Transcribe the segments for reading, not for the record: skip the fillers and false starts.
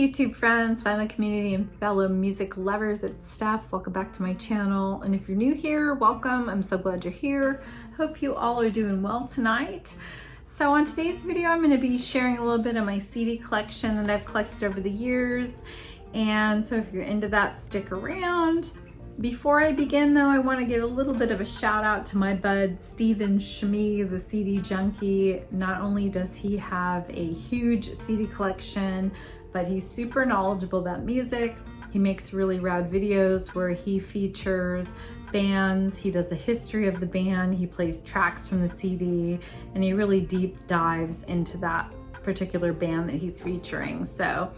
YouTube friends, vinyl community, and fellow music lovers. It's Steph. Welcome back to my channel. And if you're new here, welcome. I'm so glad you're here. Hope you all are doing well tonight. So on today's video, I'm going to be sharing a little bit of my CD collection that I've collected over the years. And so if you're into that, stick around. Before I begin though, I want to give a little bit of a shout out to my bud, SCHNEE, the CD junkie. Not only does he have a huge CD collection, but he's super knowledgeable about music. He makes really rad videos where he features bands, he does the history of the band, he plays tracks from the CD, and he really deep dives into that particular band that he's featuring. So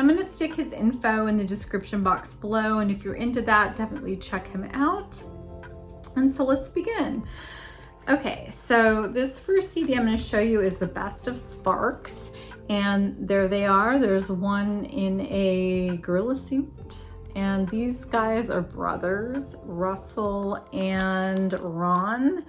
I'm gonna stick his info in the description box below, and if you're into that, definitely check him out. And so let's begin. Okay, so this first CD I'm gonna show you is the Best of Sparks, and there they are. There's one in a gorilla suit, and these guys are brothers, Russell and Ron,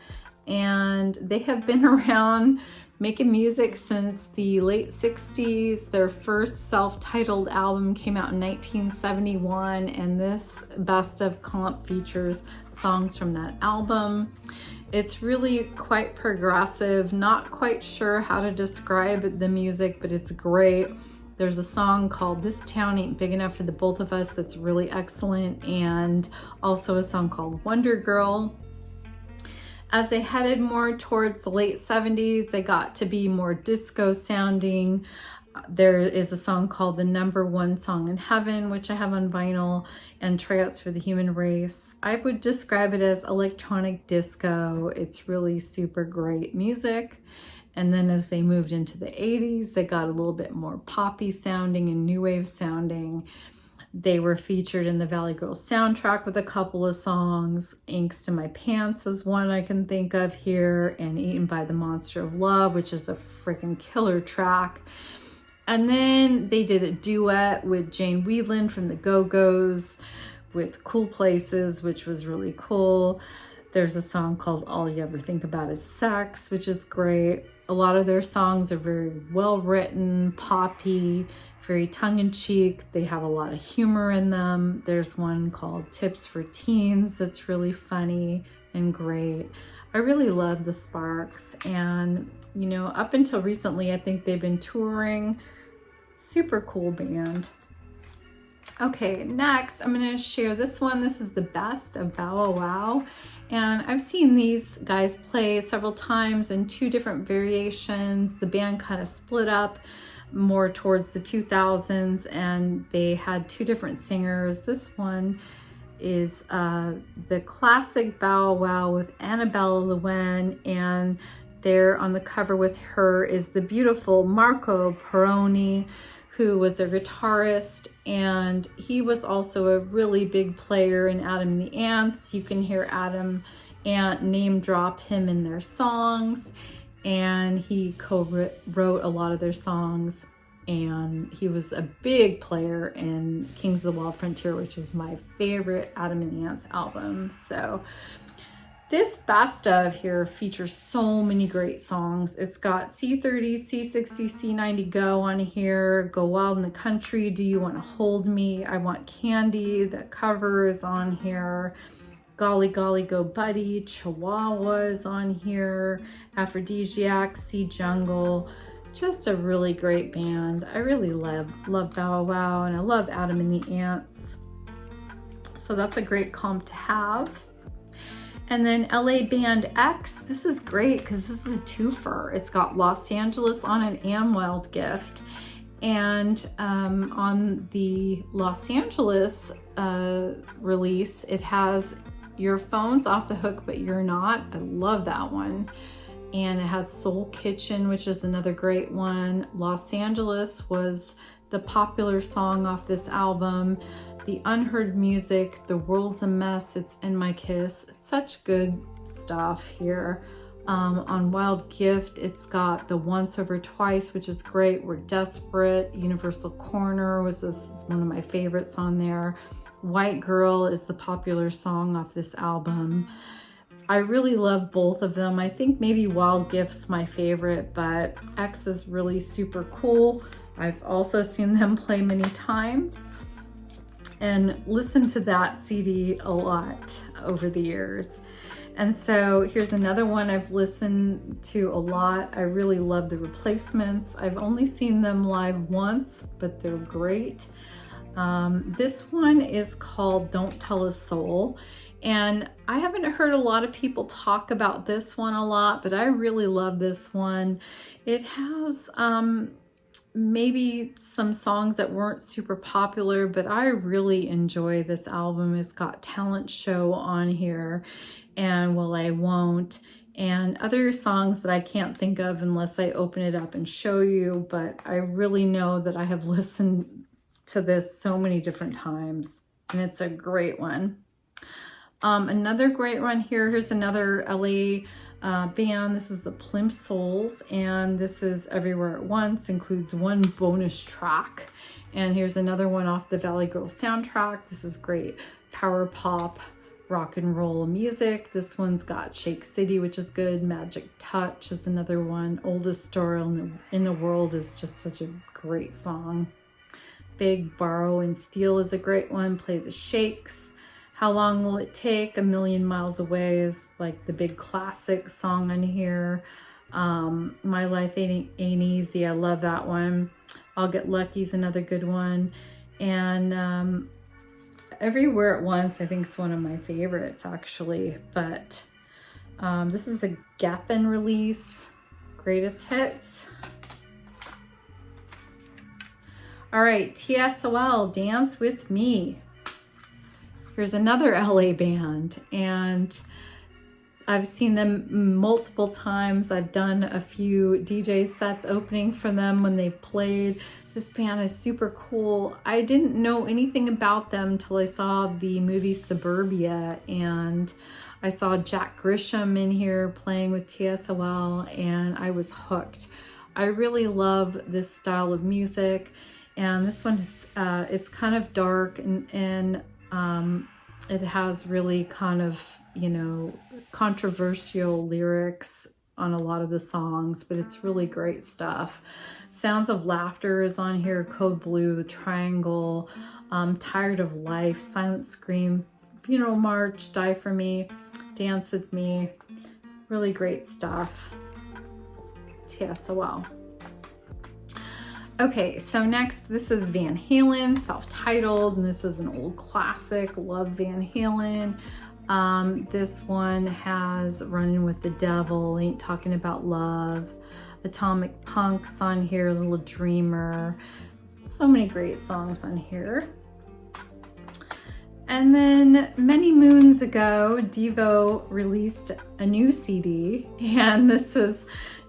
and they have been around making music since the late 60s. Their first self-titled album came out in 1971, and this Best of comp features songs from that album. It's really quite progressive, not quite sure how to describe the music, but it's great. There's a song called This Town Ain't Big Enough for the Both of Us that's really excellent, and also a song called Wonder Girl. As they headed more towards the late 70s, they got to be more disco sounding. There is a song called The Number One Song in Heaven, which I have on vinyl, and Tryouts for the Human Race. I would describe it as electronic disco. It's really super great music. And then as they moved into the 80s, they got a little bit more poppy sounding and new wave sounding. They were featured in the Valley Girls soundtrack with a couple of songs. Inks to My Pants is one I can think of here, and Eaten by the Monster of Love, which is a freaking killer track. And then they did a duet with Jane Wiedlin from the Go-Go's with Cool Places, which was really cool. There's a song called All You Ever Think About Is Sex, which is great. A lot of their songs are very well written, poppy, very tongue-in-cheek. They have a lot of humor in them. There's one called Tips for Teens that's really funny and great. I really love the Sparks, and you know, up until recently, I think they've been touring. Super cool band. Okay, next I'm gonna share this one. This is the Best of Bow Wow. And I've seen these guys play several times in two different variations. The band kind of split up more towards the 2000s, and they had two different singers. This one is the classic Bow Wow with Annabella Llewellyn, and there on the cover with her is the beautiful Marco Perrone, who was their guitarist, and he was also a really big player in Adam and the Ants. You can hear Adam Ant name drop him in their songs, and he co-wrote a lot of their songs, and he was a big player in Kings of the Wild Frontier, which is my favorite Adam and the Ants album. So this Best of here features so many great songs. It's got C30, C60, C90 Go on here, Go Wild in the Country, Do You Want to Hold Me, I Want Candy, the cover is on here, Golly Golly Go Buddy, Chihuahua is on here, Aphrodisiac, Sea Jungle. Just a really great band. I really love Bow Wow, and I love Adam and the Ants. So that's a great comp to have. And then LA Band X, this is great because this is a twofer. It's got Los Angeles on it and Wild Gift. And on the Los Angeles release, it has Your Phone's Off the Hook, But You're Not. I love that one. And it has Soul Kitchen, which is another great one. Los Angeles was the popular song off this album. The Unheard Music, The World's a Mess, It's in My Kiss. Such good stuff here. On Wild Gift, it's got the Once Over Twice, which is great. We're Desperate. Universal Corner was one of my favorites on there. White Girl is the popular song off this album. I really love both of them. I think maybe Wild Gift's my favorite, but X is really super cool. I've also seen them play many times and listened to that CD a lot over the years. And so here's another one I've listened to a lot. I really love the Replacements. I've only seen them live once, but they're great. This one is called Don't Tell a Soul. And I haven't heard a lot of people talk about this one a lot, but I really love this one. It has maybe some songs that weren't super popular, but I really enjoy this album. It's got Talent Show on here and Well I Won't, and other songs that I can't think of unless I open it up and show you, but I really know that I have listened to this so many different times, and it's a great one. Another great one here's another LA band. This is the Plimsouls, and this is Everywhere at Once, includes one bonus track. And here's another one off the Valley Girl soundtrack. This is great power pop, rock and roll music. This one's got Shake City, which is good. Magic Touch is another one. Oldest Story in the World is just such a great song. Big Borrow and Steal is a great one. Play the Shakes. How Long Will It Take? A Million Miles Away is like the big classic song on here. My Life Ain't Easy, I love that one. I'll Get Lucky is another good one. And Everywhere at Once, I think, is one of my favorites, actually. But this is a Geffen release, Greatest Hits. All right, TSOL, Dance With Me. Here's another LA band, and I've seen them multiple times. I've done a few DJ sets opening for them when they've played. This band is super cool. I didn't know anything about them until I saw the movie Suburbia, and I saw Jack Grisham in here playing with TSOL, and I was hooked. I really love this style of music, and this one is it's kind of dark, and it has really kind of, you know, controversial lyrics on a lot of the songs, but it's really great stuff. Sounds of Laughter is on here, Code Blue, The Triangle, Tired of Life, Silent Scream, Funeral March, Die For Me, Dance With Me. Really great stuff. TSOL. Okay, so next, this is Van Halen, self-titled, and this is an old classic. Love Van Halen. This one has Running with the Devil, Ain't Talking About Love, Atomic Punk's on here, Little Dreamer. So many great songs on here. And then many moons ago, Devo released a new CD, and this is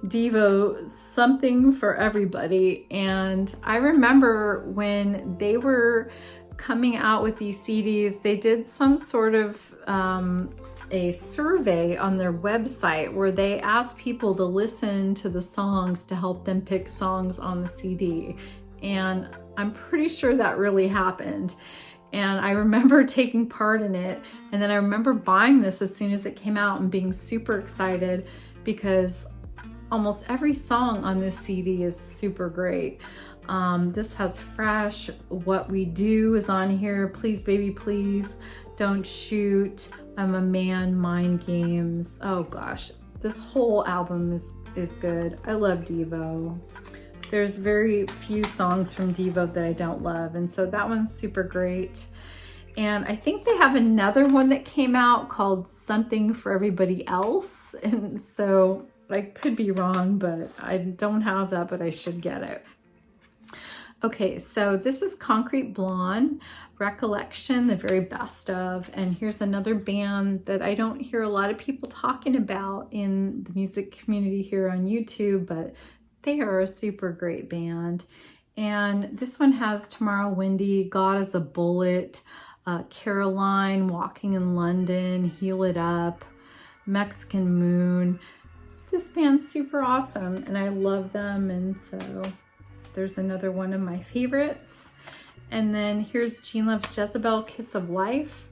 Devo, Something for Everybody. And I remember when they were coming out with these CDs, they did some sort of a survey on their website where they asked people to listen to the songs to help them pick songs on the CD. And I'm pretty sure that really happened. And I remember taking part in it. And then I remember buying this as soon as it came out and being super excited because almost every song on this CD is super great. This has Fresh, What We Do is on here, Please Baby Please, Don't Shoot, I'm a Man, Mind Games. Oh gosh, this whole album is good. I love Devo. There's very few songs from Devo that I don't love, and so that one's super great. And I think they have another one that came out called Something for Everybody Else, and so I could be wrong, but I don't have that, but I should get it. Okay, so this is Concrete Blonde, Recollection, the very best of, and here's another band that I don't hear a lot of people talking about in the music community here on YouTube, but they are a super great band. And this one has Tomorrow Windy, God is a Bullet, Caroline, Walking in London, Heal It Up, Mexican Moon. This band's super awesome and I love them, and so there's another one of my favorites. And then here's Gene Loves Jezebel, Kiss of Life.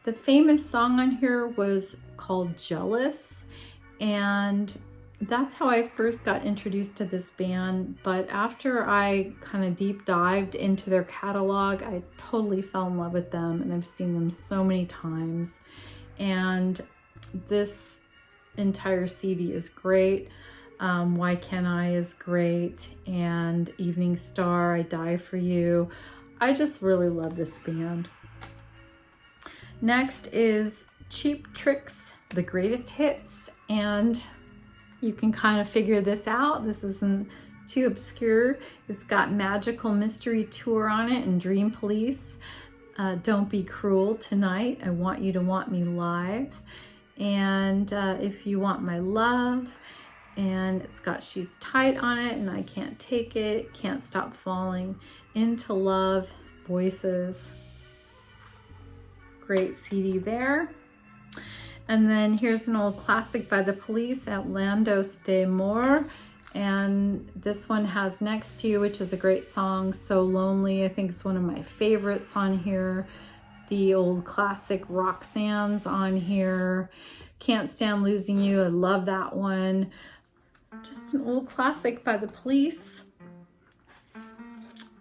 The famous song on here was called Jealous, and that's how I first got introduced to this band. But after I kind of deep dived into their catalog, I totally fell in love with them, and I've seen them so many times. And this entire CD is great. Why Can't I is great, and Evening Star, I Die For You. I just really love this band. Next is Cheap Trick's The Greatest Hits, and you can kind of figure this out. This isn't too obscure. It's got Magical Mystery Tour on it and Dream Police. Don't Be Cruel, Tonight, I Want You to Want Me Live, and If You Want My Love. And it's got She's Tight on it, and I Can't Take It, Can't Stop Falling, Into Love, Voices. Great CD there. And then here's an old classic by the Police, Atlandos d'Amor. And this one has Next to You, which is a great song. So Lonely, I think it's one of my favorites on here. The old classic Roxanne's on here. Can't Stand Losing You, I love that one. Just an old classic by the Police.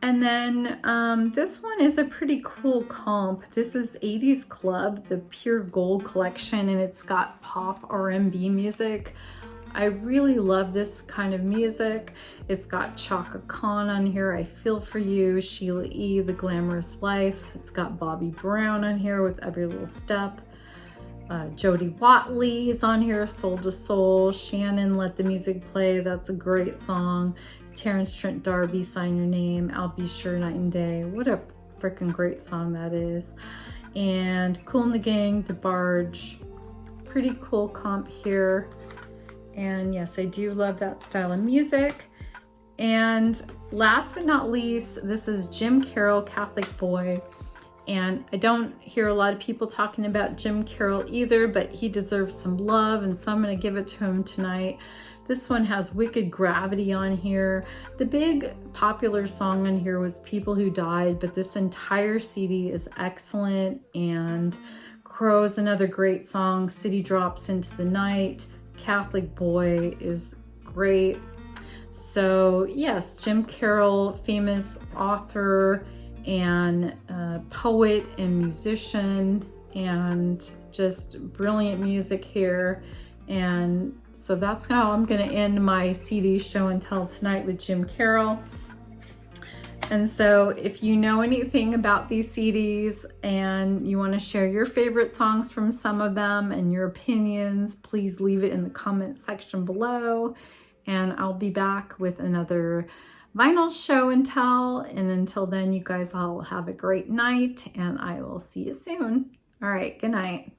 And then this one is a pretty cool comp. This is 80's Club, the Pure Gold collection, and it's got pop R&B music. I really love this kind of music. It's got Chaka Khan on here, I Feel For You, Sheila E., The Glamorous Life. It's got Bobby Brown on here with Every Little Step. Jody Watley is on here, Soul to Soul. Shannon, Let the Music Play, that's a great song. Terrence Trent D'Arby, Sign Your Name. I'll Be Sure, Night and Day. What a freaking great song that is. And Kool and the Gang, DeBarge. Pretty cool comp here. And yes, I do love that style of music. And last but not least, this is Jim Carroll, Catholic Boy. And I don't hear a lot of people talking about Jim Carroll either, but he deserves some love, and so I'm going to give it to him tonight. This one has Wicked Gravity on here. The big popular song on here was People Who Died, but this entire CD is excellent. And Crow's another great song. City Drops Into the Night. Catholic Boy is great. So yes, Jim Carroll, famous author and poet and musician, and just brilliant music here. And so that's how I'm going to end my CD show and tell tonight with Jim Carroll. And so if you know anything about these CDs and you want to share your favorite songs from some of them and your opinions, please leave it in the comment section below. And I'll be back with another vinyl show and tell. And until then, you guys all have a great night, and I will see you soon. All right, good night.